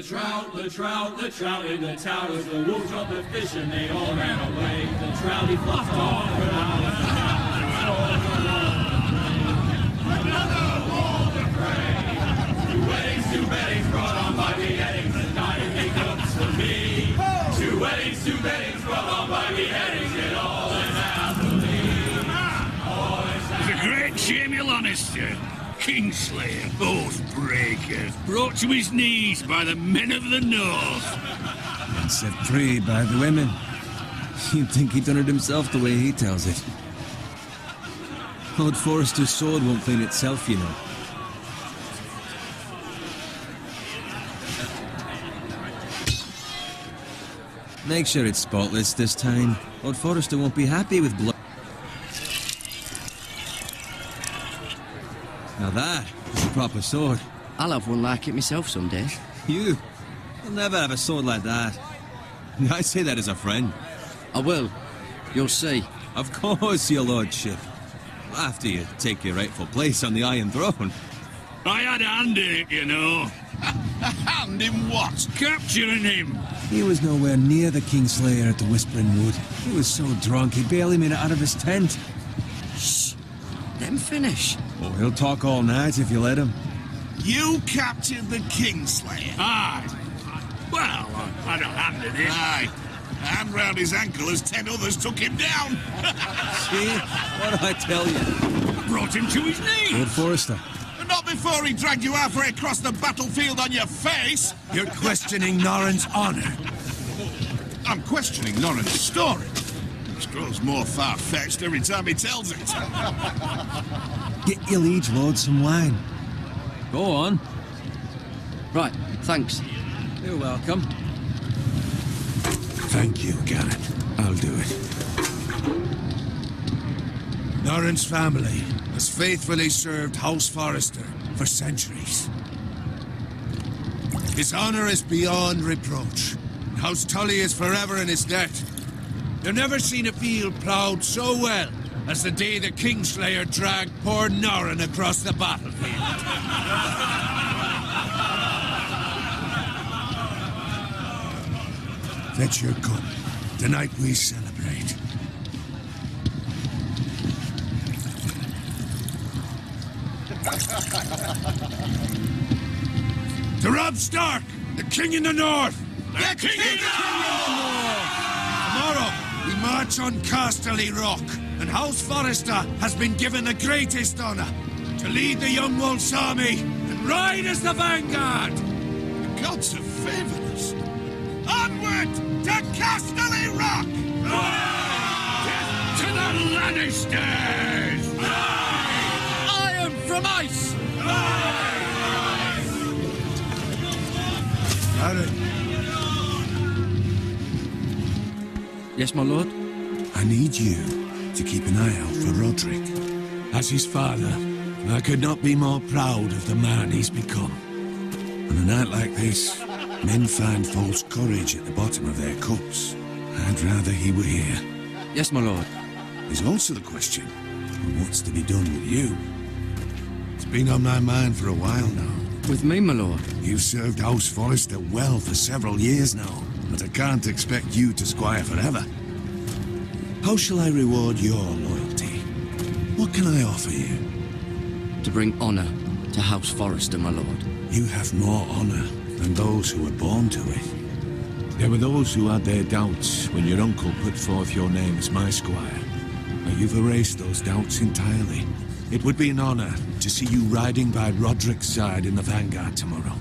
The trout, the trout, the trout in the towers. The wolves dropped the fish and they all ran away. The trout he fluffed off for hours. Another wolf of prey. Two weddings brought on by beheadings. And dying hiccups for me. Two weddings brought on by beheadings. Get all in happily. It's a great shame you're Lannister. Kingslayer, oath-breaker, brought to his knees by the men of the North. And set free by the women. You'd think he'd done it himself the way he tells it. Old Forrester's sword won't clean itself, you know. Make sure it's spotless this time. Old Forrester won't be happy with blood. Now that is a proper sword. I'll have one like it myself someday. You'll never have a sword like that. I say that as a friend. I will. You'll see. Of course, your lordship. After you take your rightful place on the Iron Throne. I had a hand in it, you know. A hand in what? Capturing him. He was nowhere near the Kingslayer at the Whispering Wood. He was so drunk he barely made it out of his tent. Shh. Let him finish. Oh, he'll talk all night if you let him. You captured the Kingslayer? Aye. Well, I had a hand in it. Aye. A hand round his ankle as 10 others took him down. See? What did I tell you? I brought him to his knees. Lord Forrester. Not before he dragged you halfway across the battlefield on your face. You're questioning Norrin's honor. I'm questioning Norrin's story. It grows more far-fetched every time he tells it. Get your liege lord some wine. Go on. Right, thanks. You're welcome. Thank you, Gared. I'll do it. Norrin's family has faithfully served House Forrester for centuries. His honor is beyond reproach. House Tully is forever in his debt. You've never seen a field plowed so well as the day the Kingslayer dragged poor Norrin across the battlefield. Fetch your gun. Tonight we celebrate. To Robb Stark, the King in the North! The King in the North! Tomorrow, we march on Casterly Rock, and House Forrester has been given the greatest honor to lead the Young Wolf's army and ride as the vanguard! The gods have favored us. Onward to Casterly Rock! To the Lannisters! Iron from ice! Gared, Yes, my lord? I need you to keep an eye out for Roderick. As his father, I could not be more proud of the man he's become. On a night like this, men find false courage at the bottom of their cups. I'd rather he were here. Yes, my lord. There's also the question of what's to be done with you. It's been on my mind for a while now. With me, my lord? You've served House Forrester well for several years now, but I can't expect you to squire forever. How shall I reward your loyalty? What can I offer you? To bring honor to House Forrester, my lord. You have more honor than those who were born to it. There were those who had their doubts when your uncle put forth your name as my squire. But you've erased those doubts entirely. It would be an honor to see you riding by Roderick's side in the vanguard tomorrow.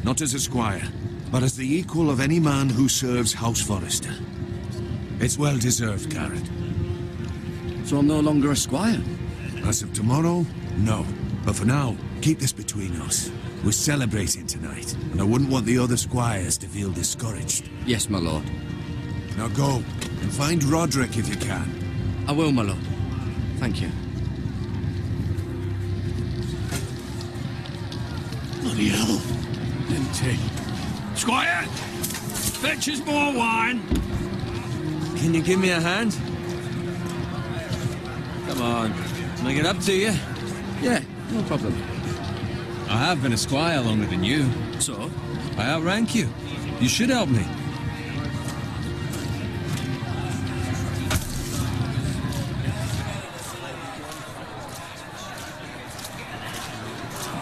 Not as a squire, but as the equal of any man who serves House Forrester. It's well deserved, Gared. So I'm no longer a squire? As of tomorrow, no. But for now, keep this between us. We're celebrating tonight, and I wouldn't want the other squires to feel discouraged. Yes, my lord. Now go, and find Roderick if you can. I will, my lord. Thank you. Bloody hell. Empty. Squire! Fetch us more wine. Can you give me a hand? Come on. Can I get up to you? Yeah, no problem. I have been a squire longer than you. So? I outrank you. You should help me.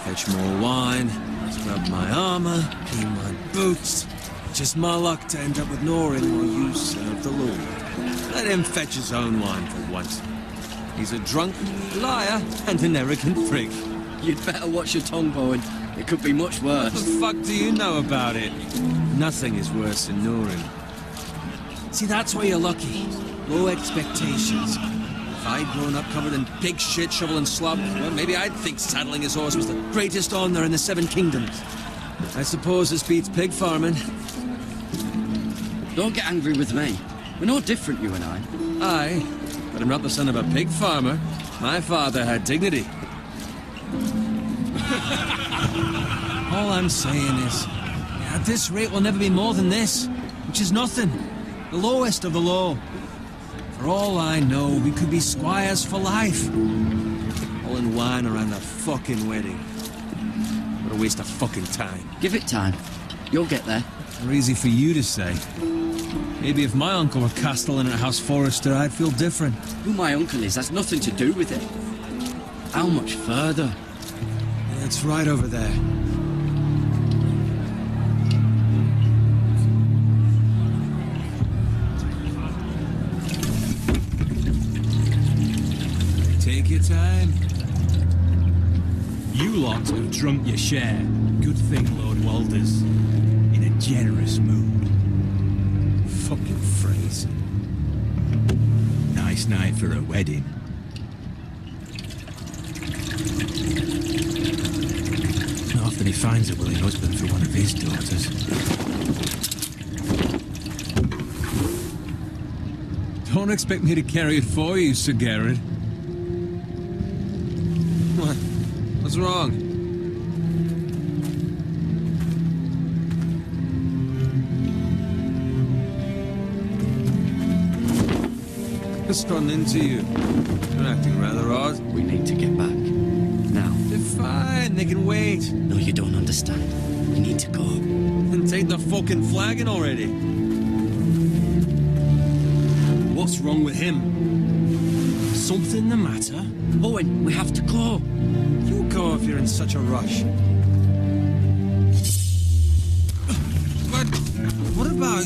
Fetch more wine, scrub my armor, clean my boots. Just my luck to end up with Norin while you serve the Lord. Let him fetch his own wine for once. He's a drunk liar and an arrogant prick. You'd better watch your tongue, Bowen. It could be much What worse. the fuck do you know about it? Nothing is worse than Norin. See, that's why you're lucky. Low expectations. If I'd grown up covered in pig shit, shovel and slop, well, maybe I'd think saddling his horse was the greatest honor in the Seven Kingdoms. I suppose this beats pig farming. Don't get angry with me. We're no different, you and I. Aye, but I'm not the son of a pig farmer. My father had dignity. All I'm saying is, at this rate we'll never be more than this, which is nothing. The lowest of the low. For all I know, we could be squires for life. All in wine around a fucking wedding. What a waste of fucking time. Give it time. You'll get there. More easy for you to say. Maybe if my uncle were castellan at House Forrester, I'd feel different. Who my uncle is has nothing to do with it. How much further? It's right over there. Take your time. You lot have drunk your share. Good thing Lord Walder's in a generous mood. Fucking phrase. Nice night for a wedding. Not often he finds a willing husband for one of his daughters. Don't expect me to carry it for you, Sir Gared. What? What's wrong? Just run into you. You're acting rather odd. We need to get back. Now. They're fine, they can wait. No, you don't understand. We need to go. Then take the fucking flagon already. What's wrong with him? Something the matter? Owen, we have to go. You go if you're in such a rush. But what about...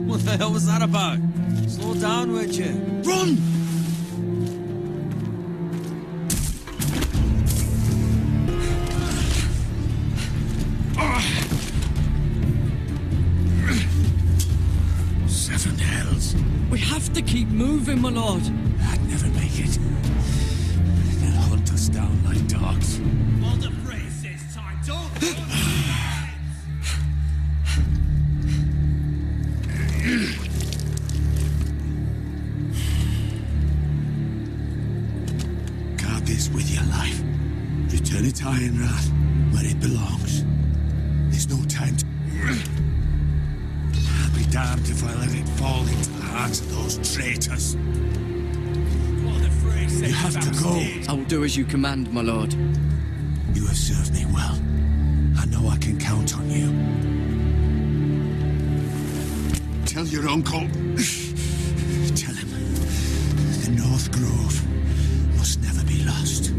What the hell was that about? Slow down, would you? Run! Seven hells. We have to keep moving, my lord. I'd never make it. They'll hunt us down like dogs. Walder Frey says time, don't... Guard this with your life. Return it to Ironrath, where it belongs. There's no time to... I'll be damned if I let it fall into the hands of those traitors. Walder Frey says You have to go. I will do as you command, my lord. You have served me well. I know I can count on you. Tell your uncle. Tell him the North Grove must never be lost.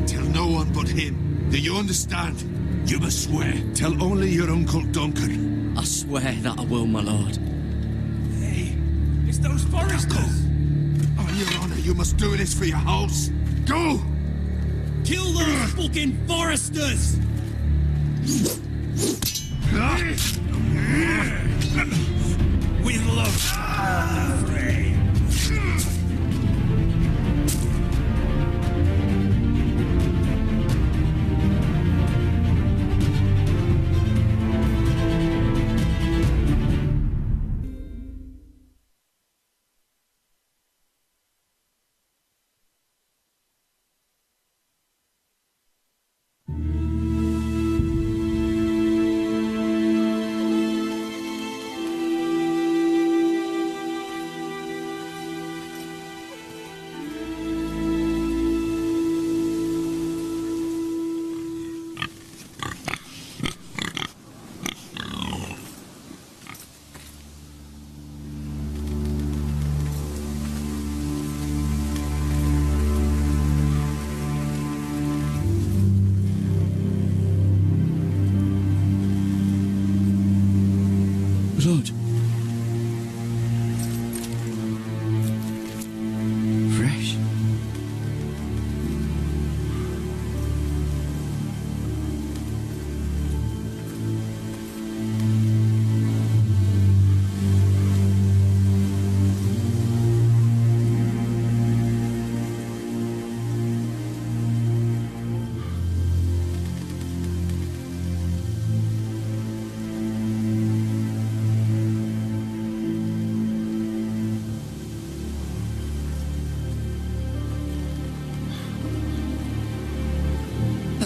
Tell no one but him. Do you understand? You must swear. Tell only your Uncle Duncan. I swear that I will, my lord. Hey, it's those Foresters. On your honor, you must do this for your house. Go! Kill those fucking Foresters! With love, Walder Frey.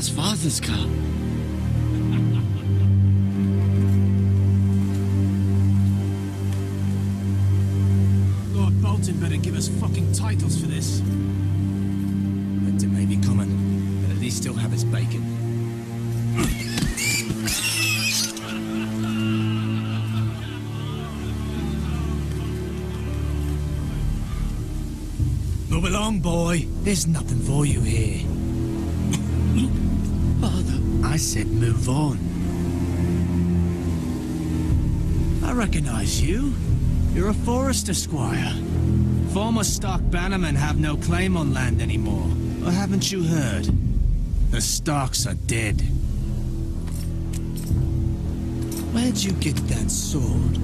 That's Father's car. Lord Bolton better give us fucking titles for this. Winter may be coming, but at least he'll have his bacon. Move along, boy. There's nothing for you here. Father. I said move on. I recognize you. You're a Forrester squire. Former stock bannermen have no claim on land anymore. Or haven't you heard? The Starks are dead. Where'd you get that sword?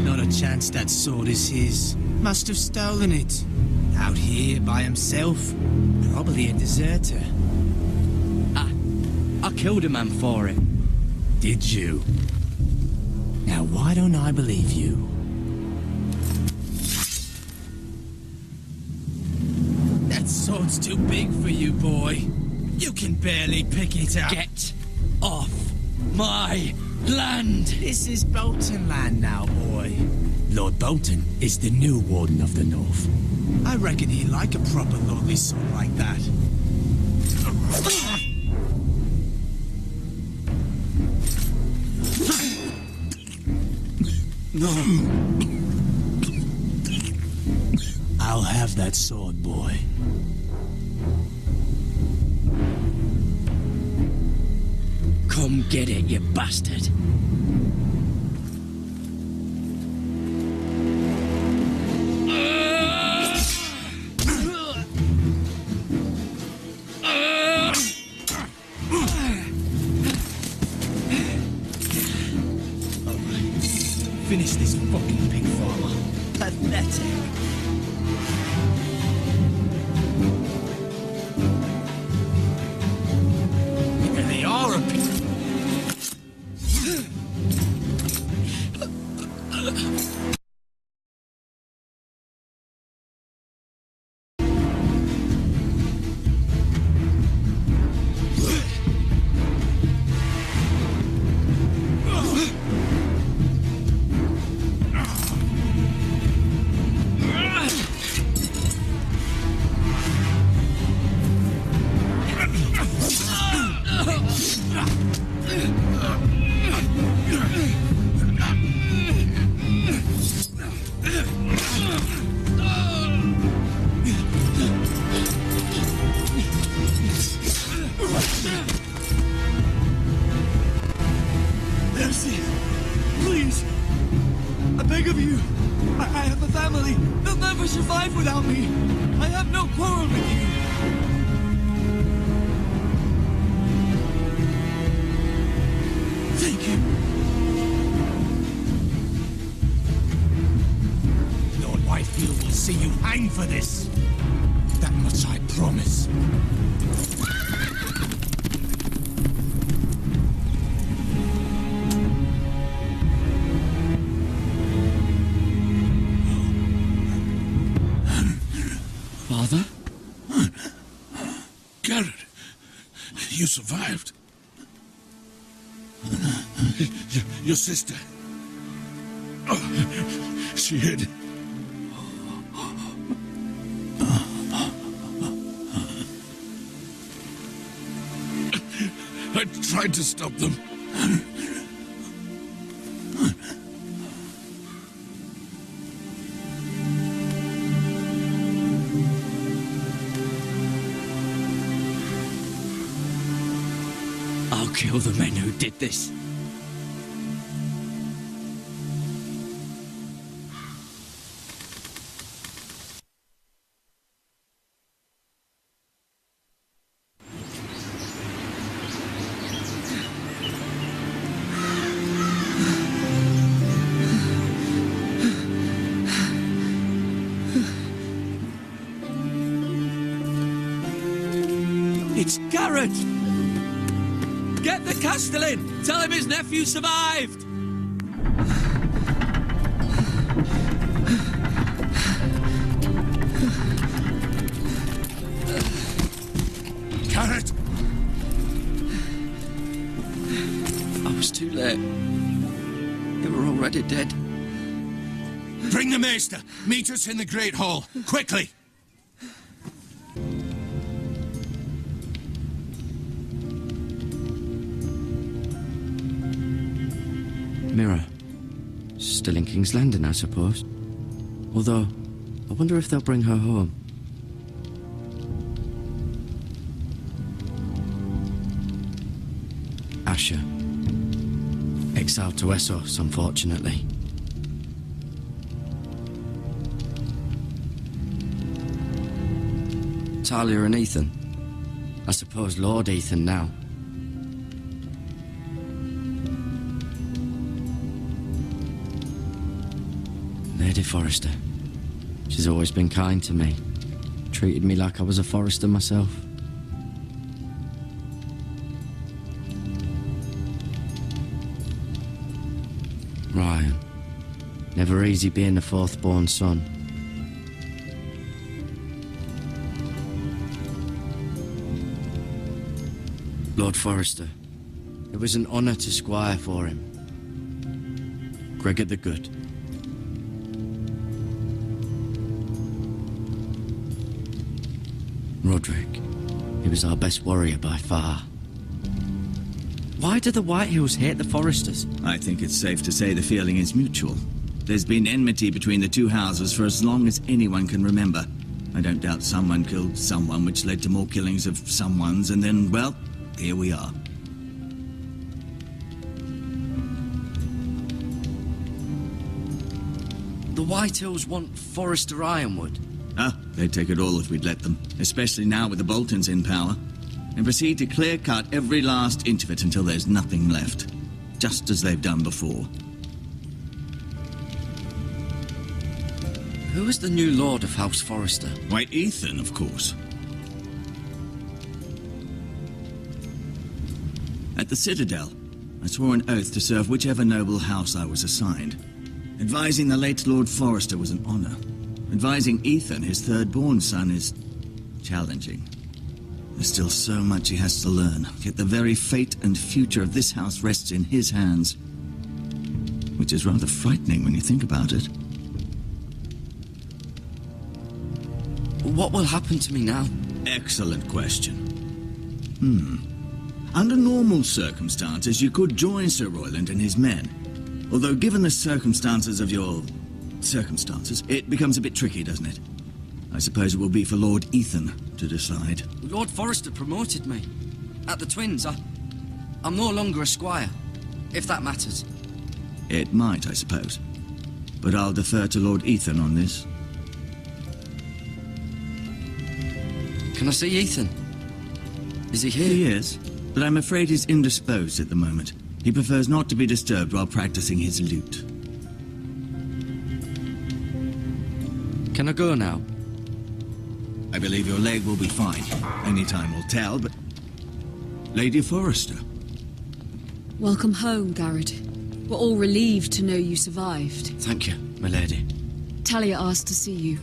Not a chance that sword is his. Must have stolen it. Out here by himself. Probably a deserter. I killed a man for it. Did you? Now why don't I believe you? That sword's too big for you, boy. You can barely pick it up. Get off my land! This is Bolton land now, boy. Lord Bolton is the new Warden of the North. I reckon he'd like a proper lordly sword like that. No. I'll have that sword, boy. Come get it, you bastard. Finish this fucking pig farmer. Pathetic. Yeah, they are a pig. Please, I beg of you. I have a family. They'll never survive without me. I have no quarrel with you. Thank you. Lord Whitefield will see you hang for this. That much I promise. Father? Gared, you survived. Your sister. Oh, she hid. I tried to stop them. I'll kill the men who did this. It's Gared! Get the Castellan! Tell him his nephew survived! already dead. Bring the maester. Meet us in the Great Hall. Quickly. Mirror. Still in King's Landing, I suppose. Although, I wonder if they'll bring her home. Asher. Exiled to Essos, unfortunately. Talia and Ethan. I suppose Lord Ethan now. Lady Forrester. She's always been kind to me. Treated me like I was a Forrester myself. Ryan. Never easy being the fourth-born son. Lord Forrester. It was an honor to squire for him. Gregor the Good. Roderick. He was our best warrior by far. Why do the Whitehills hate the Foresters? I think it's safe to say the feeling is mutual. There's been enmity between the two houses for as long as anyone can remember. I don't doubt someone killed someone, which led to more killings of someones, and then, well, here we are. The Whitehills want Forrester Ironwood. Ah, they'd take it all if we'd let them, especially now with the Boltons in power, and proceed to clear-cut every last inch of it until there's nothing left, just as they've done before. Who is the new Lord of House Forrester? Why, Ethan, of course. At the Citadel, I swore an oath to serve whichever noble house I was assigned. Advising the late Lord Forrester was an honor. Advising Ethan, his third-born son, is challenging. There's still so much he has to learn, yet the very fate and future of this house rests in his hands. Which is rather frightening when you think about it. What will happen to me now? Excellent question. Under normal circumstances, you could join Sir Royland and his men. Although, given the circumstances of your circumstances, it becomes a bit tricky, doesn't it? I suppose it will be for Lord Ethan to decide. Lord Forrester promoted me. At the Twins, I'm no longer a squire, if that matters. It might, I suppose. But I'll defer to Lord Ethan on this. Can I see Ethan? Is he here? He is, but I'm afraid he's indisposed at the moment. He prefers not to be disturbed while practicing his lute. Can I go now? I believe your leg will be fine. Any time will tell, but... Lady Forrester. Welcome home, Gared. We're all relieved to know you survived. Thank you, my lady. Talia asked to see you.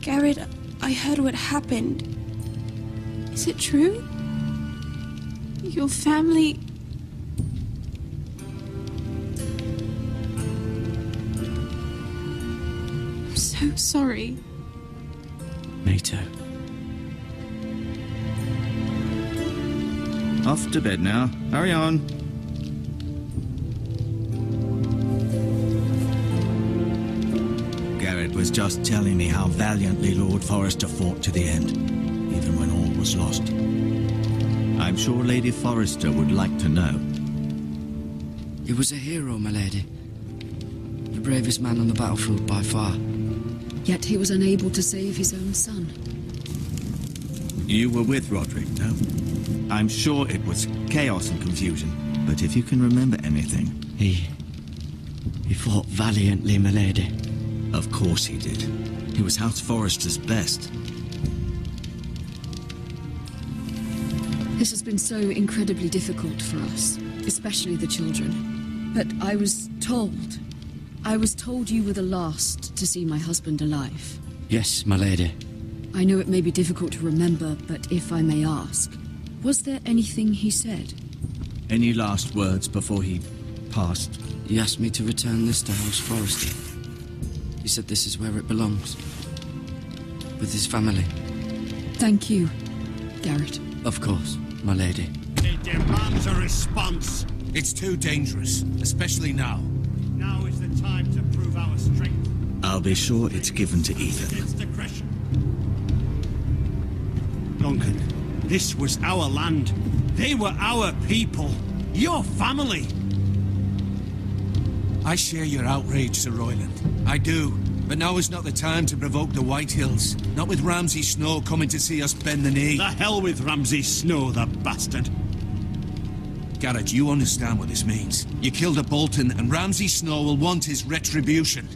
Gared, I heard what happened. Is it true? Your family... I'm so sorry. Me too. Off to bed now. Hurry on. Gared was just telling me how valiantly Lord Forrester fought to the end, even when all was lost. I'm sure Lady Forrester would like to know. He was a hero, my lady. The bravest man on the battlefield by far. Yet he was unable to save his own son. You were with Roderick, no? I'm sure it was chaos and confusion, but if you can remember anything... He fought valiantly, my lady. Of course he did. He was House Forrester's best. This has been so incredibly difficult for us, especially the children. But I was told you were the last to see my husband alive. Yes, my lady. I know it may be difficult to remember, but if I may ask, was there anything he said? Any last words before he passed? He asked me to return this to House Forrester. He said this is where it belongs. With his family. Thank you, Gared. Of course, my lady. It demands a response. It's too dangerous, especially now. Now is the time to prove our strength. I'll be sure it's given to Ethan. It's discretion. Duncan, this was our land. They were our people. Your family. I share your outrage, Sir Royland. I do. But now is not the time to provoke the Whitehills. Not with Ramsay Snow coming to see us bend the knee. The hell with Ramsay Snow, the bastard. Gared, you understand what this means. You killed a Bolton, and Ramsay Snow will want his retribution.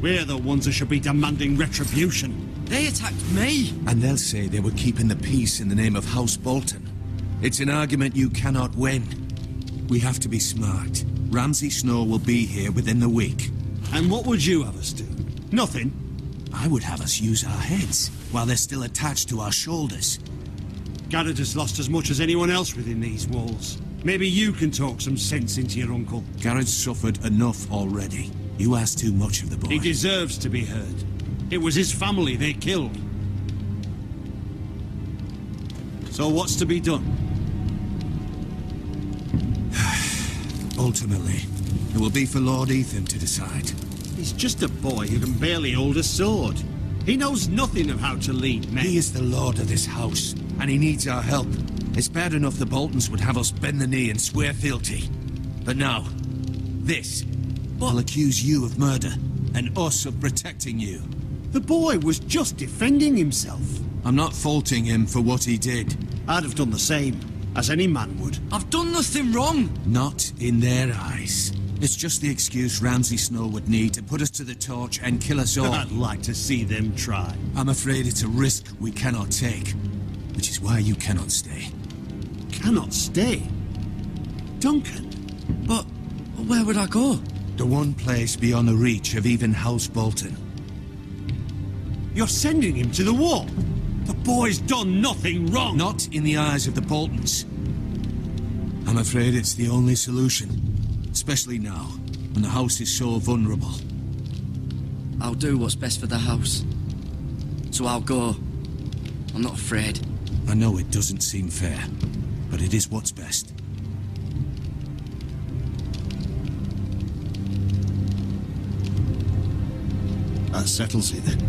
We're the ones that should be demanding retribution. They attacked me! And they'll say they were keeping the peace in the name of House Bolton. It's an argument you cannot win. We have to be smart. Ramsay Snow will be here within the week. And what would you have us do? Nothing? I would have us use our heads, while they're still attached to our shoulders. Gared has lost as much as anyone else within these walls. Maybe you can talk some sense into your uncle. Gared's suffered enough already. You ask too much of the boy. He deserves to be heard. It was his family they killed. So what's to be done? Ultimately, it will be for Lord Ethan to decide. He's just a boy who can barely hold a sword. He knows nothing of how to lead men. He is the lord of this house, and he needs our help. It's bad enough the Boltons would have us bend the knee and swear fealty. But now, this will accuse you of murder, and us of protecting you. The boy was just defending himself. I'm not faulting him for what he did. I'd have done the same, as any man would. I've done nothing wrong! Not in their eyes. It's just the excuse Ramsay Snow would need to put us to the torch and kill us all. I'd like to see them try. I'm afraid it's a risk we cannot take, which is why you cannot stay. Cannot stay? Duncan? But where would I go? The one place beyond the reach of even House Bolton. You're sending him to the wall? The boy's done nothing wrong! Not in the eyes of the Boltons. I'm afraid it's the only solution. Especially now, when the house is so vulnerable. I'll do what's best for the house. So I'll go. I'm not afraid. I know it doesn't seem fair, but it is what's best. That settles it then.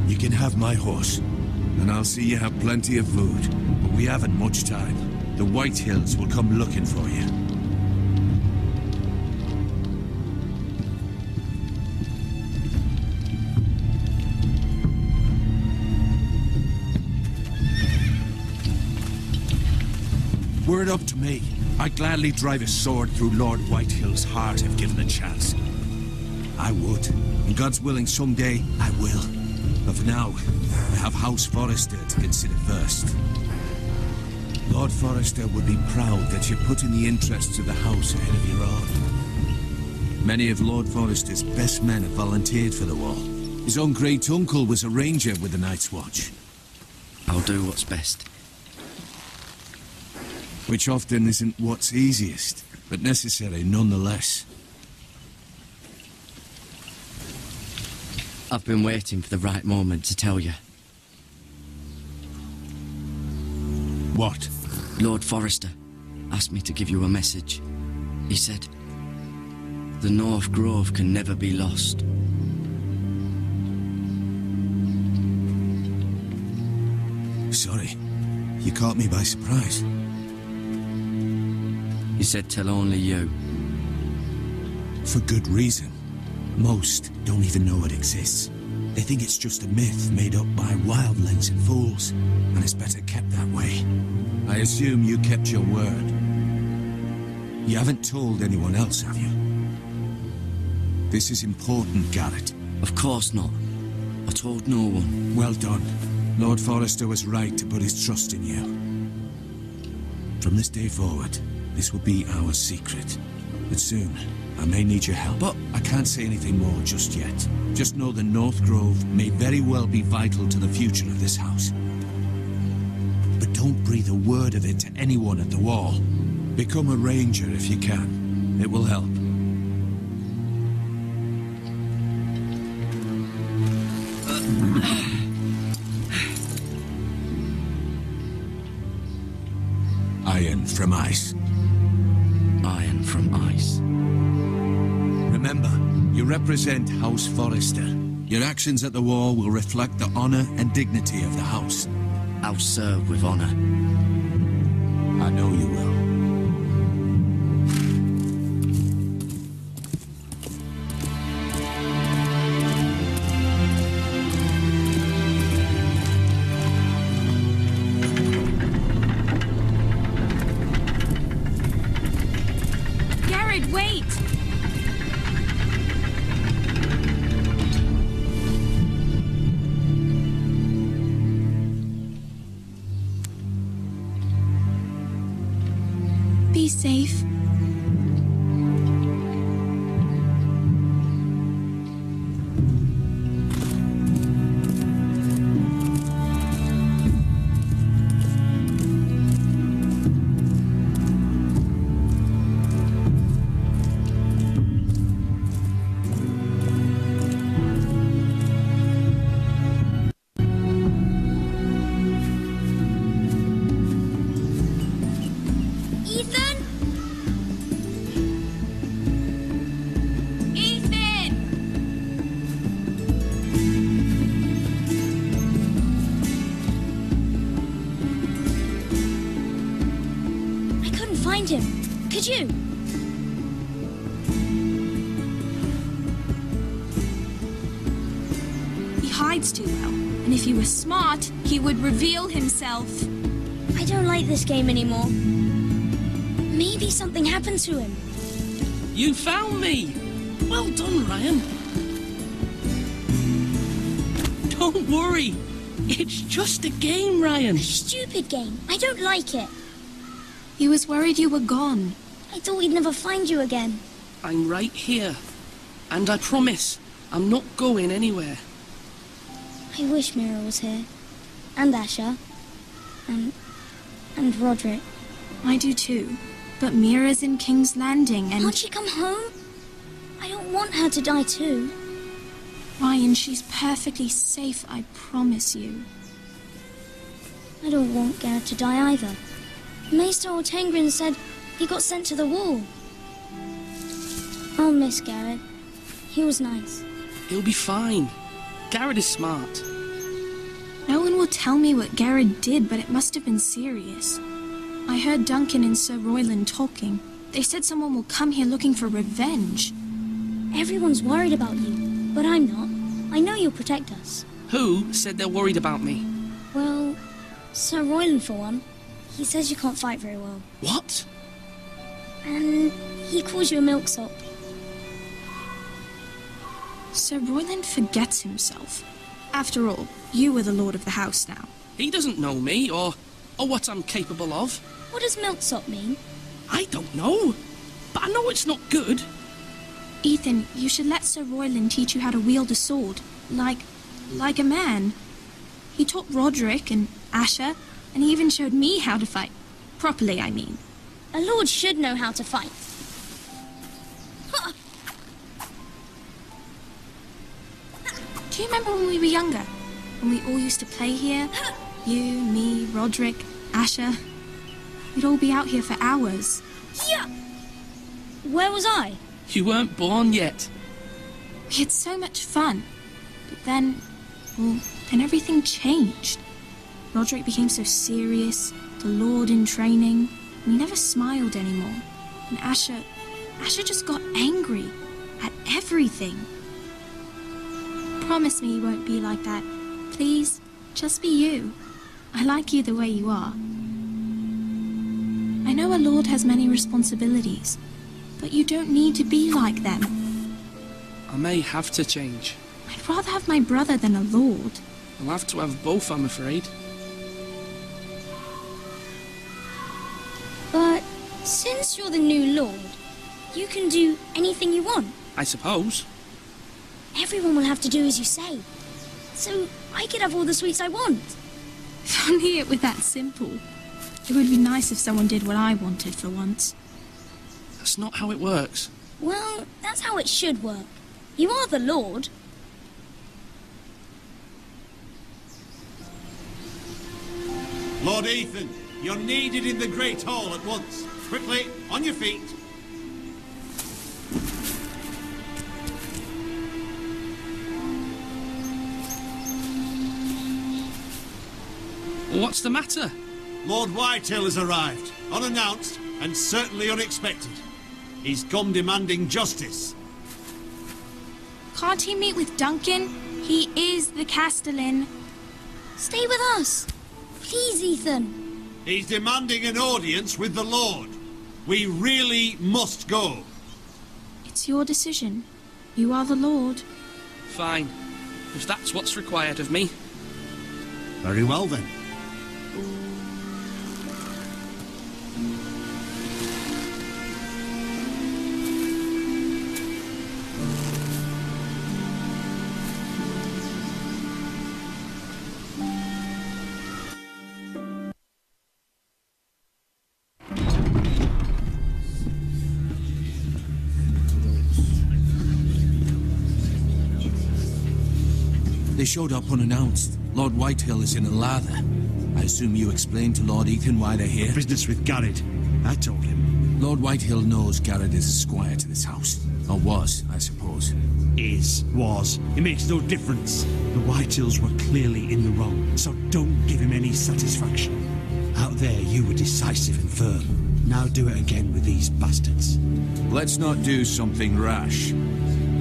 You can have my horse, and I'll see you have plenty of food. But we haven't much time. The Whitehills will come looking for you. Were it up to me, I'd gladly drive a sword through Lord Whitehill's heart if given the chance. I would. And God's willing, someday I will. But for now, I have House Forrester to consider first. Lord Forrester would be proud that you're putting the interests of the house ahead of your own. Many of Lord Forrester's best men have volunteered for the war. His own great-uncle was a ranger with the Night's Watch. I'll do what's best. Which often isn't what's easiest, but necessary nonetheless. I've been waiting for the right moment to tell you. What? Lord Forrester asked me to give you a message. He said, the North Grove can never be lost. Sorry, you caught me by surprise. He said tell only you. For good reason. Most don't even know it exists. They think it's just a myth made up by wildlings and fools, and it's better kept that way. I assume you kept your word. You haven't told anyone else, have you? This is important, Gared. Of course not. I told no one. Well done. Lord Forrester was right to put his trust in you. From this day forward, this will be our secret. But soon, I may need your help. But I can't say anything more just yet. Just know the North Grove may very well be vital to the future of this house. But don't don't breathe a word of it to anyone at the wall. Become a ranger if you can. It will help. Iron from ice. Iron from ice. Remember, you represent House Forrester. Your actions at the wall will reflect the honor and dignity of the house. I'll serve with honor. I know you will. Gared, wait! Be safe. Find him. Could you? He hides too well, and if he were smart, he would reveal himself. I don't like this game anymore. Maybe something happened to him. You found me! Well done, Ryan. Don't worry. It's just a game, Ryan. A stupid game. I don't like it. He was worried you were gone. I thought we'd never find you again. I'm right here. And I promise, I'm not going anywhere. I wish Mira was here. And Asher. And Roderick. I do too. But Mira's in King's Landing and... Can't she come home? I don't want her to die too. Ryan, she's perfectly safe, I promise you. I don't want Gared to die either. Maester Ortengrin said he got sent to the wall. I'll miss Gared. He was nice. He'll be fine. Gared is smart. No one will tell me what Gared did, but it must have been serious. I heard Duncan and Sir Royland talking. They said someone will come here looking for revenge. Everyone's worried about you, but I'm not. I know you'll protect us. Who said they're worried about me? Well, Sir Royland for one. He says you can't fight very well. What? And he calls you a milksop. Sir Royland forgets himself. After all, you are the lord of the house now. He doesn't know me, or what I'm capable of. What does milksop mean? I don't know, but I know it's not good. Ethan, you should let Sir Royland teach you how to wield a sword, like a man. He taught Roderick and Asher, and he even showed me how to fight. Properly, I mean. A lord should know how to fight. Do you remember when we were younger? When we all used to play here? You, me, Roderick, Asher. We'd all be out here for hours. Yeah! Where was I? You weren't born yet. We had so much fun. But then everything changed. Roderick became so serious, the Lord in training, and he never smiled anymore. And Asher just got angry at everything. Promise me you won't be like that. Please, just be you. I like you the way you are. I know a lord has many responsibilities, but you don't need to be like them. I may have to change. I'd rather have my brother than a lord. I'll have to have both, I'm afraid. But since you're the new lord, you can do anything you want. I suppose. Everyone will have to do as you say. So I could have all the sweets I want. If only it were that simple. It would be nice if someone did what I wanted for once. That's not how it works. Well, that's how it should work. You are the Lord. Lord Ethan, you're needed in the Great Hall at once. Quickly, on your feet. What's the matter? Lord Whitehill has arrived, unannounced and certainly unexpected. He's come demanding justice. Can't he meet with Duncan? He is the Castellan. Stay with us. Please, Ethan. He's demanding an audience with the Lord. We really must go. It's your decision. You are the Lord. Fine. If that's what's required of me. Very well then. They showed up unannounced. Lord Whitehill is in a lather. I assume you explained to Lord Ethan why they're here? Business with Gared. I told him. Lord Whitehill knows Gared is a squire to this house. Or was, I suppose. Was. It makes no difference. The Whitehills were clearly in the wrong, so don't give him any satisfaction. Out there, you were decisive and firm. Now do it again with these bastards. Let's not do something rash.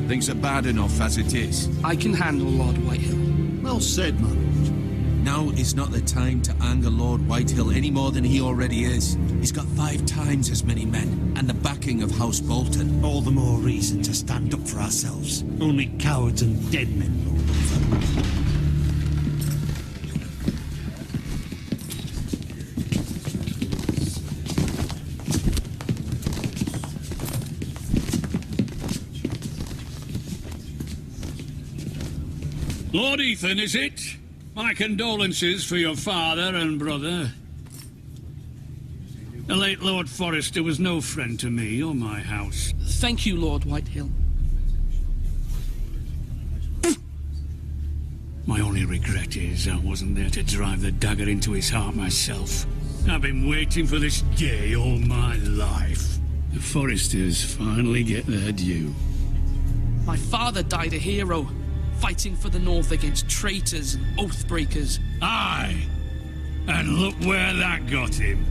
Things are bad enough as it is. I can handle Lord Whitehill. Well said, my lord. Now is not the time to anger Lord Whitehill any more than he already is. He's got 5 times as many men, and the backing of House Bolton. All the more reason to stand up for ourselves. Only cowards and dead men, Lord Ethan. Lord Ethan, is it? My condolences for your father and brother. The late Lord Forrester was no friend to me or my house. Thank you, Lord Whitehill. My only regret is I wasn't there to drive the dagger into his heart myself. I've been waiting for this day all my life. The Foresters finally get their due. My father died a hero, fighting for the North against traitors and oath-breakers. Aye! And look where that got him.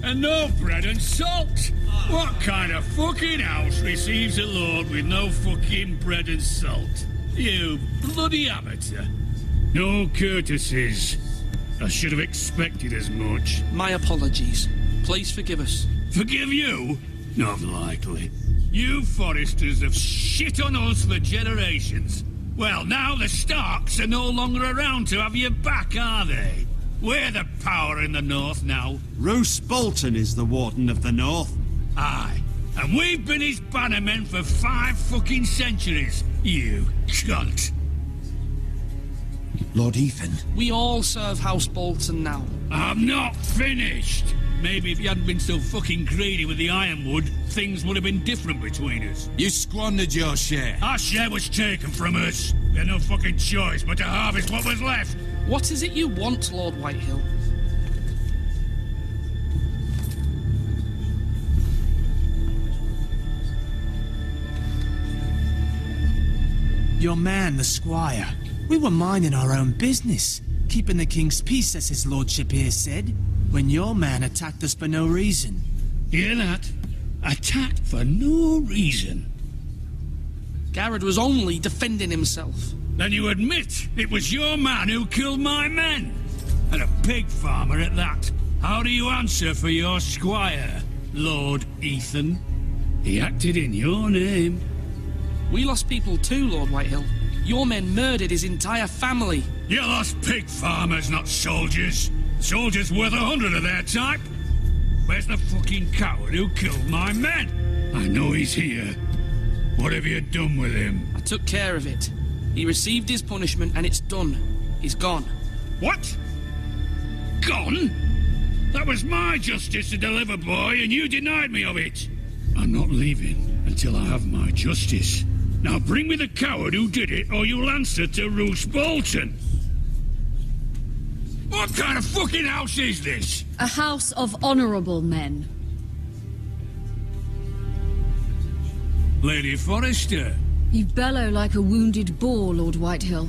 And no bread and salt! What kind of fucking house receives a lord with no fucking bread and salt? You bloody amateur. No courtesies. I should have expected as much. My apologies. Please forgive us. Forgive you? Not likely. You Foresters have shit on us for generations. Well, now the Starks are no longer around to have you back, are they? We're the power in the North now. Roose Bolton is the Warden of the North. Aye. And we've been his bannermen for 5 fucking centuries, you cunt. Lord Ethan. We all serve House Bolton now. I'm not finished. Maybe if you hadn't been so fucking greedy with the ironwood, things would have been different between us. You squandered your share. Our share was taken from us. We had no fucking choice but to harvest what was left. What is it you want, Lord Whitehill? Your man, the squire. We were minding our own business, keeping the king's peace, as his lordship here said, when your man attacked us for no reason. Hear that? Attacked for no reason. Gared was only defending himself. Then you admit it was your man who killed my men? And a pig farmer at that. How do you answer for your squire, Lord Ethan? He acted in your name. We lost people too, Lord Whitehill. Your men murdered his entire family. You lost pig farmers, not soldiers. Soldiers worth 100 of their type. Where's the fucking coward who killed my men? I know he's here. What have you done with him? I took care of it. He received his punishment and it's done. He's gone. What? gone? That was my justice to deliver, boy, and you denied me of it. I'm not leaving until I have my justice. Now bring me the coward who did it, or you'll answer to Roose Bolton. What kind of fucking house is this? A house of honorable men. Lady Forrester. You bellow like a wounded boar, Lord Whitehill.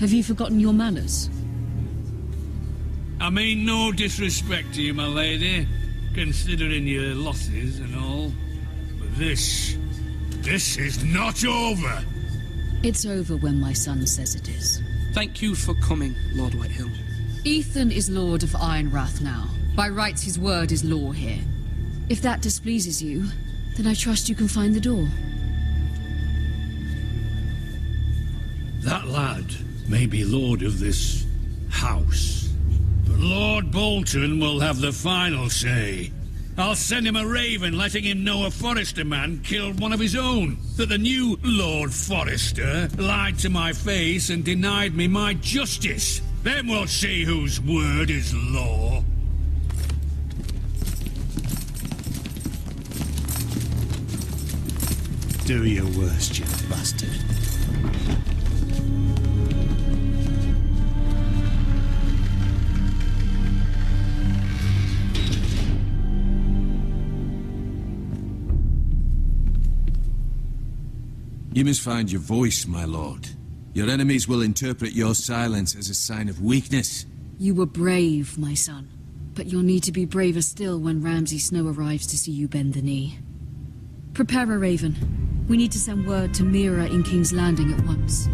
Have you forgotten your manners? I mean no disrespect to you, my lady, considering your losses and all. But this is not over. It's over when my son says it is. Thank you for coming, Lord Whitehill. Ethan is Lord of Ironrath now. By rights, his word is law here. If that displeases you, then I trust you can find the door. That lad may be lord of this house, but Lord Bolton will have the final say. I'll send him a raven letting him know a Forester man killed one of his own, that the new Lord Forester lied to my face and denied me my justice. Then we'll see whose word is law. Do your worst, you bastard. You must find your voice, my lord. Your enemies will interpret your silence as a sign of weakness. You were brave, my son. But you'll need to be braver still when Ramsay Snow arrives to see you bend the knee. Prepare a raven. We need to send word to Mira in King's Landing at once.